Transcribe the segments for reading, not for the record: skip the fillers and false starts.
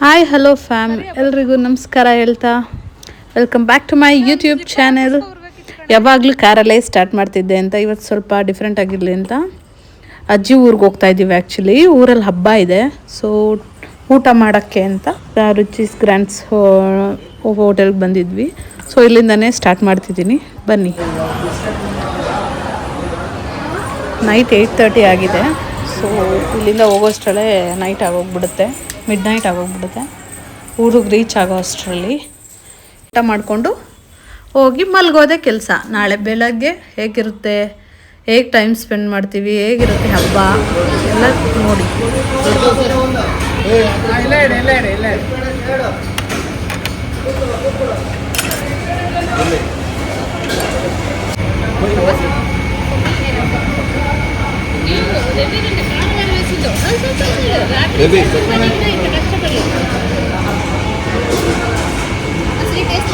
Hi hello fam ಎಲ್ರಿಗೂ ನಮಸ್ಕಾರ ಹೇಳ್ತಾ welcome back to my YouTube channel. ಯಾವಾಗಲೂ ಕಾರಲ್ಲೇ ಸ್ಟಾರ್ಟ್ ಮಾಡ್ತಿದ್ದೆ ಅಂತ ಇವತ್ತು ಸ್ವಲ್ಪ ಡಿಫ್ರೆಂಟ್ ಆಗಿರಲಿ ಅಂತ ಅಜ್ಜಿ ಊರಿಗೆ ಹೋಗ್ತಾ ಇದ್ದೀವಿ. ಆ್ಯಕ್ಚುಲಿ ಊರಲ್ಲಿ ಹಬ್ಬ ಇದೆ, ಸೊ ಊಟ ಮಾಡೋಕ್ಕೆ ಅಂತ ರುಚಿಸ್ ಗ್ರ್ಯಾಂಡ್ಸ್ ಹೋಟೆಲ್ಗೆ ಬಂದಿದ್ವಿ. ಸೊ ಇಲ್ಲಿಂದನೇ ಸ್ಟಾರ್ಟ್ ಮಾಡ್ತಿದ್ದೀನಿ, ಬನ್ನಿ. ನೈಟ್ 8:30 ಆಗಿದೆ. ಸೊ ಇಲ್ಲಿಂದ ಹೋಗೋಷ್ಟರಲ್ಲೇ ನೈಟ್ ಆಗೋಗ್ಬಿಡುತ್ತೆ, ಮಿಡ್ ನೈಟ್ ಆಗೋಗ್ಬಿಡುತ್ತೆ. ಊರಿಗೆ ರೀಚ್ ಆಗೋ ಅಷ್ಟರಲ್ಲಿ ಊಟ ಮಾಡಿಕೊಂಡು ಹೋಗಿ ಮಲ್ಗೋದೆ ಕೆಲಸ. ನಾಳೆ ಬೆಳಗ್ಗೆ ಹೇಗಿರುತ್ತೆ, ಹೇಗೆ ಟೈಮ್ ಸ್ಪೆಂಡ್ ಮಾಡ್ತೀವಿ, ಹೇಗಿರುತ್ತೆ ಹಬ್ಬ ಎಲ್ಲ ನೋಡಿ.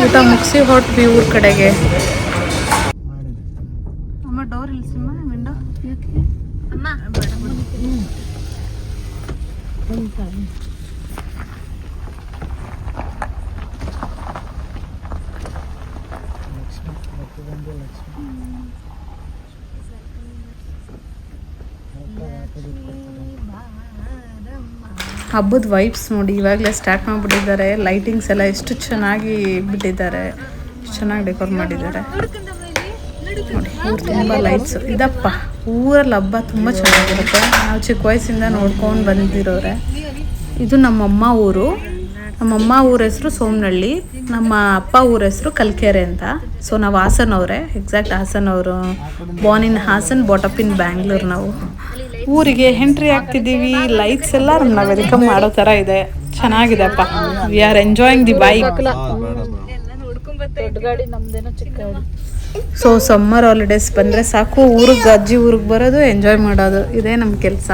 ಊಟ ಮುಗಿಸಿ ಹೊರಟ್ವಿ ಊರ ಕಡೆಗೆ. ಅಮ್ಮ ಡೋರ್ ಇಳಿಸಿಮ್ಮ, ವಿಂಡೋ ಹಬ್ಬದ ವೈಬ್ಸ್ ನೋಡಿ, ಇವಾಗಲೇ ಸ್ಟಾರ್ಟ್ ಮಾಡಿಬಿಟ್ಟಿದ್ದಾರೆ. ಲೈಟಿಂಗ್ಸ್ ಎಲ್ಲ ಎಷ್ಟು ಚೆನ್ನಾಗಿ ಬಿಟ್ಟಿದ್ದಾರೆ, ಎಷ್ಟು ಚೆನ್ನಾಗಿ ಡೆಕೋರ್ ಮಾಡಿದ್ದಾರೆ ನೋಡಿ. ಊರು ತುಂಬ ಲೈಟ್ಸ್ ಇದಪ್ಪ. ಊರಲ್ಲಿ ಹಬ್ಬ ತುಂಬ ಚೆನ್ನಾಗಿರುತ್ತೆ. ನಾವು ಚಿಕ್ಕ ವಯಸ್ಸಿಂದ ನೋಡ್ಕೊಂಡು ಬಂದಿರೋರೆ. ಇದು ನಮ್ಮಮ್ಮ ಊರು. ನಮ್ಮಮ್ಮ ಊರ ಹೆಸರು ಸೋಮನಹಳ್ಳಿ, ನಮ್ಮ ಅಪ್ಪ ಊರ ಹೆಸರು ಕಲ್ಕೆರೆ ಅಂತ. ಸೊ ನಾವು ಹಾಸನವರೇ, ಎಕ್ಸಾಕ್ಟ್ ಹಾಸನವರು. Born in Hassan, brought up in Bangalore. ನಾವು ಊರಿಗೆ ಎಂಟ್ರಿ ಆಗ್ತಿದ್ದೀವಿ. ಲೈಟ್ಸ್ ಎಲ್ಲ ನಮ್ಮನ್ನ ವೆಲ್ಕಮ್ ಮಾಡೋ ಥರ ಇದೆ, ಚೆನ್ನಾಗಿದೆ ಅಪ್ಪ. We are enjoying the vibe. So summer holidays ಬಂದರೆ ಸಾಕು, ಊರಿಗೆ ಅಜ್ಜಿ ಊರಿಗೆ ಬರೋದು, ಎಂಜಾಯ್ ಮಾಡೋದು, ಇದೇ ನಮ್ಮ ಕೆಲಸ.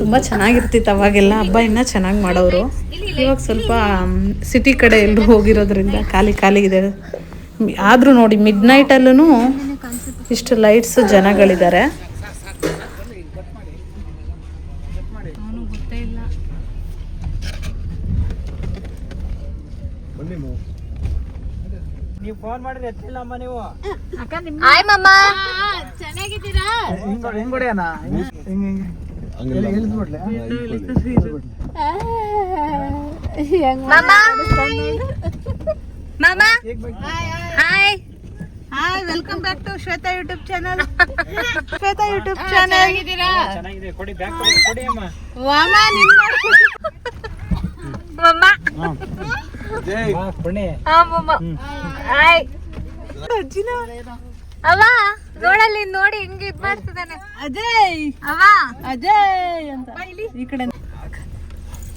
ತುಂಬ ಚೆನ್ನಾಗಿರ್ತಿತ್ತು ಅವಾಗೆಲ್ಲ. ಹಬ್ಬ ಇನ್ನೂ ಚೆನ್ನಾಗಿ ಮಾಡೋರು. ಇವಾಗ ಸ್ವಲ್ಪ ಸಿಟಿ ಕಡೆ ಎಲ್ಲರೂ ಹೋಗಿರೋದ್ರಿಂದ ಖಾಲಿ ಇದೆ. ಆದರೂ ನೋಡಿ ಮಿಡ್ ನೈಟಲ್ಲೂ ಇಷ್ಟು ಲೈಟ್ಸ್, ಜನಗಳಿದ್ದಾರೆ. ನೀವು ಫೋನ್ ಮಾಡಿದ್ರೆ ಎತ್ತಿಲ್ಲ ಅಮ್ಮ ನೀವು. ಹಾಯ್ ಮಮ್ಮ, ಚೆನ್ನಾಗಿದ್ದೀರಾ? ಹಿಂಗೊಡಿ ಅಣ್ಣ, ಹಿಂಗೆ ಇಳಿಸ್ಬಿಡ್ಲೆ. ಮಾಮ hi hi, welcome back to Shweta YouTube channel. Shweta YouTube channel ಚೆನ್ನಾಗಿದೆ. ಕೊಡಿ ಬ್ಯಾಗ್ ಕೊಡಿ ಅಮ್ಮ. ವಾಮ ನಿಮ್ಮ ಮಮ್ಮ ಪುಣ್ಯ. ಹಾ ಮಮ್ಮ ಹಾಯ್. ಅಜ್ಜಿನ ಅವ್ವ ನೋಡಲ್ಲಿ ನೋಡಿ ಹಿಂಗೆ ಇದ್ ಮಾಡ್ತಿದ್ದಾನೆ ಅಜಯ್. ಅವ್ವ ಅಜಯ್ ಅಂತ ಈ ಕಡೆ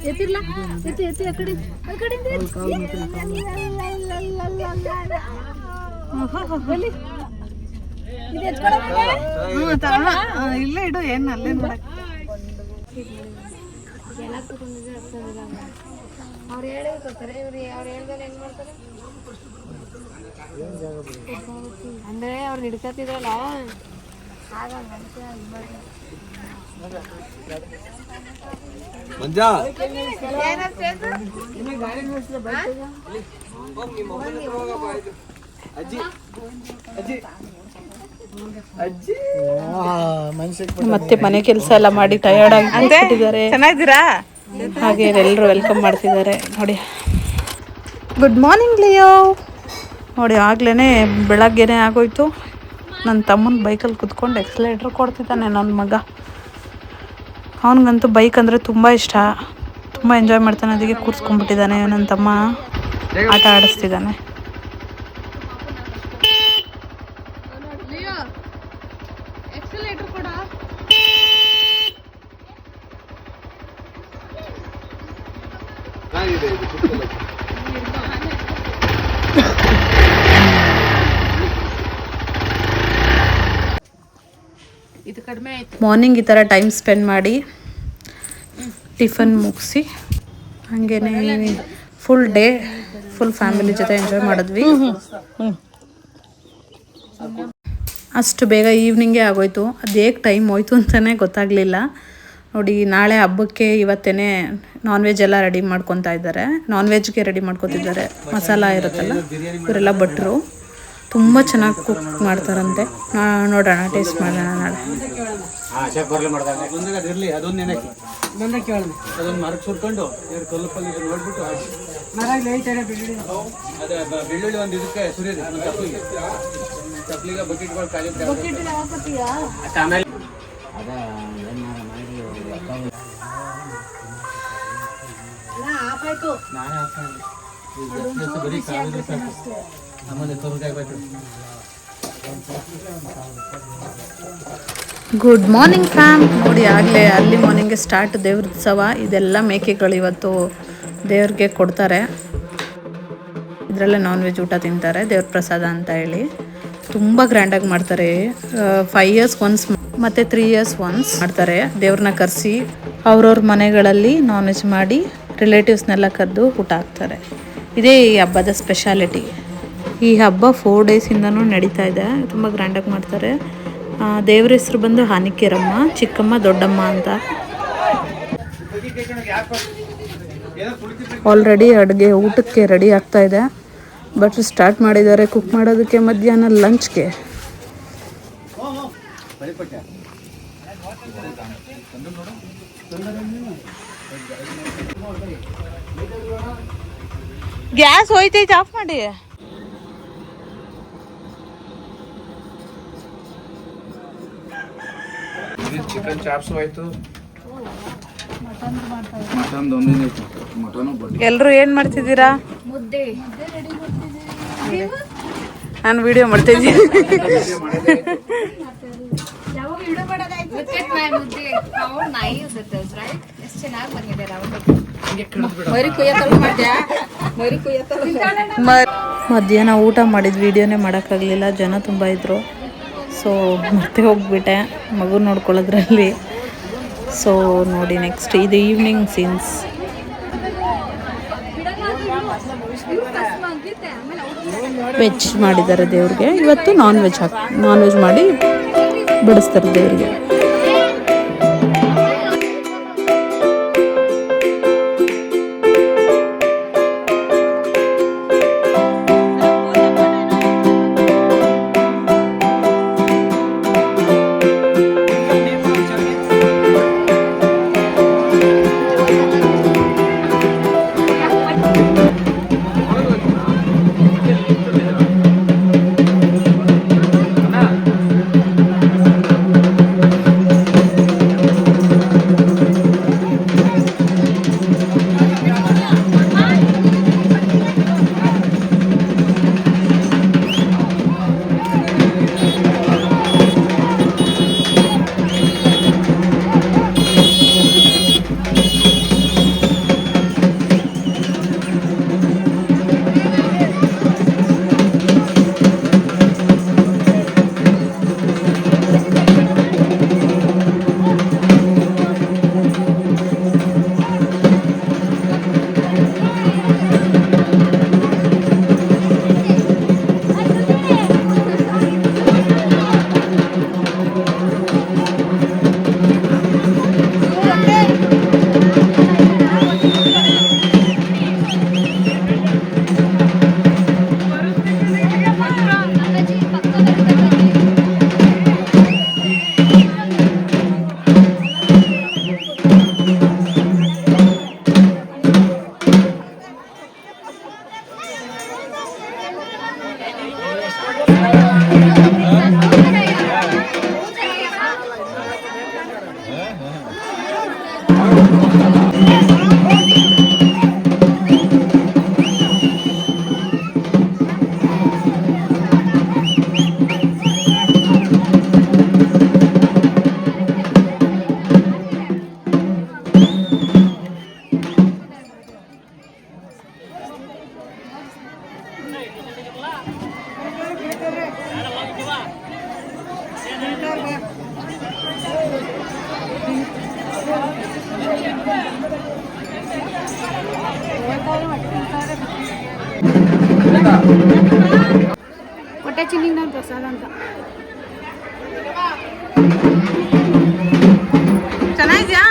ಎತ್ತಿರ್ಲ ಎತ್ತಿ ಎತ್ತಿ ಆ ಕಡೆ ಇಲ್ಲೇ ಇಡು, ಏನು ಅಲ್ಲೇ ನೋಡಕ್. ಅವ್ರು ಹೇಳಿರ್ತಾರೆ, ಇವ್ರು ಅವ್ರು ಹೇಳ್ದಲ್ಲ ಹೆಂಗ್ ಮಾಡ್ತಾರೆ ಅಂದ್ರೆ ಅವ್ರು ಹಿಡ್ಕತಿದ್ರಲ್ಲ ಆಗ ಮನುಷ್ಯ ಇದು ಮಾಡಿ ಮತ್ತೆ ಮನೆ ಕೆಲಸ ಎಲ್ಲ ಮಾಡಿ ಟಯರ್ಡ್ ಆಗಿದ್ದಾರೆ. ಚೆನ್ನಾಗಿದ್ದೀರಾ? ಹಾಗೆ ಎಲ್ಲರೂ ವೆಲ್ಕಮ್ ಮಾಡ್ತಿದ್ದಾರೆ ನೋಡಿ. Good morning Leo. ನೋಡಿ ಆಗ್ಲೇ ಬೆಳಗ್ಗೆನೇ ಆಗೋಯ್ತು. ನನ್ನ ತಮ್ಮನ ಬೈಕಲ್ಲಿ ಕುತ್ಕೊಂಡು ಎಕ್ಸಲೇಟ್ರ್ ಕೊಡ್ತಿದ್ದಾನೆ ನನ್ನ ಮಗ. ಅವನಿಗಂತೂ ಬೈಕ್ ಅಂದರೆ ತುಂಬ ಇಷ್ಟ, ತುಂಬ ಎಂಜಾಯ್ ಮಾಡ್ತಾನೆ. ಅದಕ್ಕೆ ಕೂರಿಸ್ಕೊಂಡ್ಬಿಟ್ಟಿದ್ದಾನೆ ನನ್ನ ತಮ್ಮ, ಆಟ ಆಡಿಸ್ತಿದ್ದಾನೆ. ಮಾರ್ನಿಂಗ್ ಈ ಥರ ಟೈಮ್ ಸ್ಪೆಂಡ್ ಮಾಡಿ ಟಿಫನ್ ಮುಗಿಸಿ ಹಾಗೇ ಫುಲ್ ಡೇ ಫುಲ್ ಫ್ಯಾಮಿಲಿ ಜೊತೆ ಎಂಜಾಯ್ ಮಾಡಿದ್ವಿ. ಅಷ್ಟು ಬೇಗ ಈವ್ನಿಂಗೇ ಆಗೋಯ್ತು. ಅದು ಹೇಗೆ ಟೈಮ್ ಹೋಯ್ತು ಅಂತಲೇ ಗೊತ್ತಾಗಲಿಲ್ಲ. ನೋಡಿ ನಾಳೆ ಹಬ್ಬಕ್ಕೆ ಇವತ್ತೇ ನಾನ್ ವೆಜ್ ಎಲ್ಲ ರೆಡಿ ಮಾಡ್ಕೊತಾ ಇದ್ದಾರೆ. ನಾನ್ ವೆಜ್ಗೆ ರೆಡಿ ಮಾಡ್ಕೊತಿದ್ದಾರೆ. ಮಸಾಲ ಇರುತ್ತಲ್ಲ ಇವರೆಲ್ಲ ಭಟ್ರು ತುಂಬ ಚೆನ್ನಾಗಿ ಕುಕ್ ಮಾಡ್ತಾರಂತೆ. ನೋಡೋಣ, ಟೇಸ್ಟ್ ಮಾಡೋಣ ನಾಳೆ. ಬೆಳ್ಳುಳ್ಳಿ ಒಂದು ಇದಕ್ಕೆ ಸುರಿಯೋದು ಚಪ್ಲಿಗೆ ಬಕೆಟ್ಗಳು ಆಮೇಲೆ ಗುಡ್ ಮಾರ್ನಿಂಗ್ ಫ್ಯಾಮ್. ನೋಡಿ ಆಗಲೇ ಅರ್ಲಿ ಮಾರ್ನಿಂಗ್ಗೆ ಸ್ಟಾರ್ಟ್ ದೇವ್ರ ಉತ್ಸವ. ಇದೆಲ್ಲ ಮೇಕೆಗಳು ಇವತ್ತು ದೇವ್ರಿಗೆ ಕೊಡ್ತಾರೆ. ಇದರಲ್ಲೇ ನಾನ್ ವೆಜ್ ಊಟ ತಿಂತಾರೆ, ದೇವ್ರ ಪ್ರಸಾದ ಅಂತ ಹೇಳಿ. ತುಂಬ ಗ್ರ್ಯಾಂಡಾಗಿ ಮಾಡ್ತಾರೆ. 5 years ಒನ್ಸ್ ಮತ್ತು 3 years ಒನ್ಸ್ ಮಾಡ್ತಾರೆ. ದೇವ್ರನ್ನ ಕರೆಸಿ ಅವ್ರವ್ರ ಮನೆಗಳಲ್ಲಿ ನಾನ್ ವೆಜ್ ಮಾಡಿ ರಿಲೇಟಿವ್ಸ್ನೆಲ್ಲ ಕರೆದು ಊಟ ಹಾಕ್ತಾರೆ. ಇದೇ ಈ ಹಬ್ಬದ ಸ್ಪೆಷಾಲಿಟಿ. ಈ ಹಬ್ಬ 4 ಡೇಸಿಂದನೂ ನಡೀತಾ ಇದೆ. ತುಂಬ ಗ್ರ್ಯಾಂಡಾಗಿ ಮಾಡ್ತಾರೆ. ದೇವ್ರ ಹೆಸರು ಬಂದು ಹಾನಿಕೇರಮ್ಮ, ಚಿಕ್ಕಮ್ಮ, ದೊಡ್ಡಮ್ಮ ಅಂತ. ಆಲ್ರೆಡಿ ಅಡುಗೆ ಊಟಕ್ಕೆ ರೆಡಿ ಆಗ್ತಾ ಇದೆ. ಬಟ್ ಸ್ಟಾರ್ಟ್ ಮಾಡಿದ್ದಾರೆ ಕುಕ್ ಮಾಡೋದಕ್ಕೆ ಮಧ್ಯಾಹ್ನ ಲಂಚ್ಗೆ. ಗ್ಯಾಸ್ ಹೋಯ್ತೈತೆ, ಆಫ್ ಮಾಡಿ. ಚಿಕನ್ ಚಾಪ್ಸು ಆಯ್ತು. ಎಲ್ರು ಏನ್ ಮಾಡ್ತಿದ್ದೀರಾ? ಮುದ್ದೆ. ನಾನು ವಿಡಿಯೋ ಮಾಡ್ತಾ ಇದ್ದೀನಿ. ಮಧ್ಯಾಹ್ನ ಊಟ ಮಾಡಿದ ವಿಡಿಯೋನೇ ಮಾಡೋಕ್ಕಾಗಲಿಲ್ಲ, ಜನ ತುಂಬ ಇದ್ರು. ಸೊ ಮತ್ತೆ ಹೋಗ್ಬಿಟ್ಟೆ ಮಗು ನೋಡ್ಕೊಳ್ಳೋದ್ರಲ್ಲಿ. ಸೊ ನೋಡಿ ನೆಕ್ಸ್ಟ್ ಇದು ಈವ್ನಿಂಗ್ ಸೀನ್ಸ್. ವೆಜ್ ಮಾಡಿದ್ದಾರೆ ದೇವ್ರಿಗೆ. ಇವತ್ತು ನಾನ್ ವೆಜ್ ಮಾಡಿ ಬಡಿಸ್ತಾರೆ ದೇವ್ರಿಗೆ. ಹೊಟ್ಟೆ ಚಿನ್ನಿಂದ ಪ್ರಸಾದ ಅಂತ ಚೆನ್ನಾಗಿದ್ಯಾ?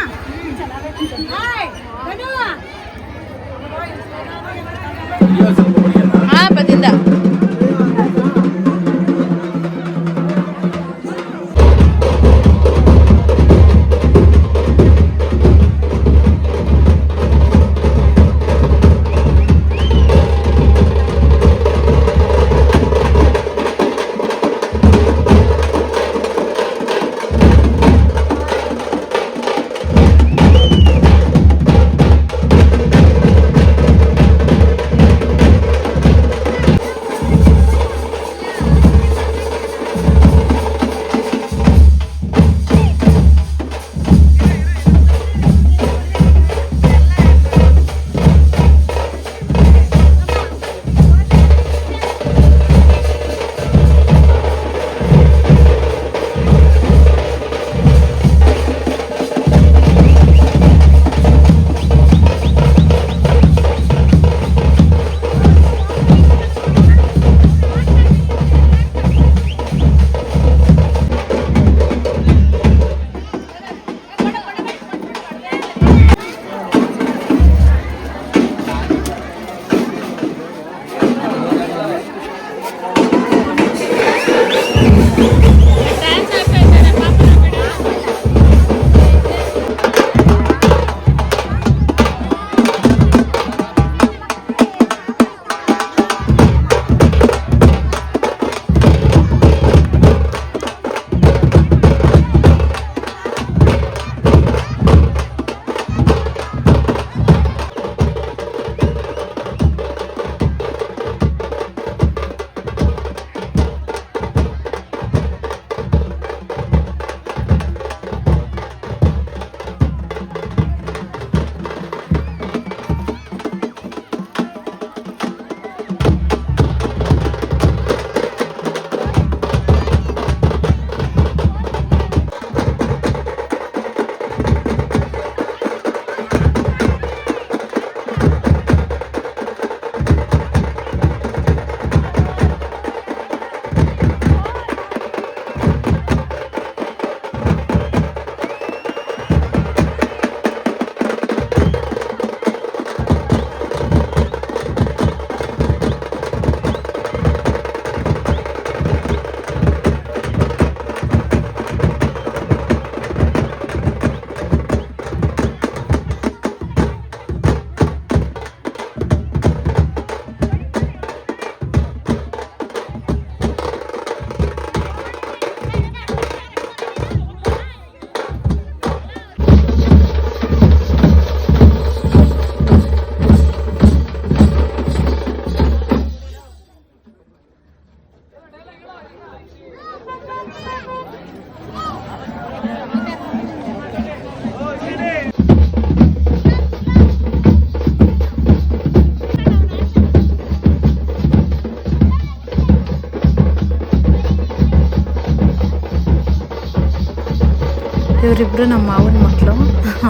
ಇವರಿಬ್ಬರು ನಮ್ಮ ಮಾವನ ಮಕ್ಕಳು.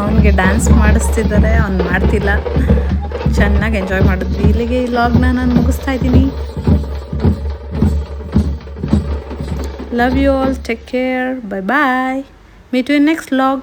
ಅವನಿಗೆ ಡ್ಯಾನ್ಸ್ ಮಾಡಿಸ್ತಿದ್ದಾರೆ, ಅವ್ನು ಮಾಡ್ತಿಲ್ಲ. ಚೆನ್ನಾಗಿ ಎಂಜಾಯ್ ಮಾಡಿದ್ವಿ. ಇಲ್ಲಿಗೆ ಈ ವ್ಲಾಗ್ನ ನಾನು ಮುಗಿಸ್ತಾ ಇದ್ದೀನಿ. Love you all, take care, bye bye, meet you in next vlog.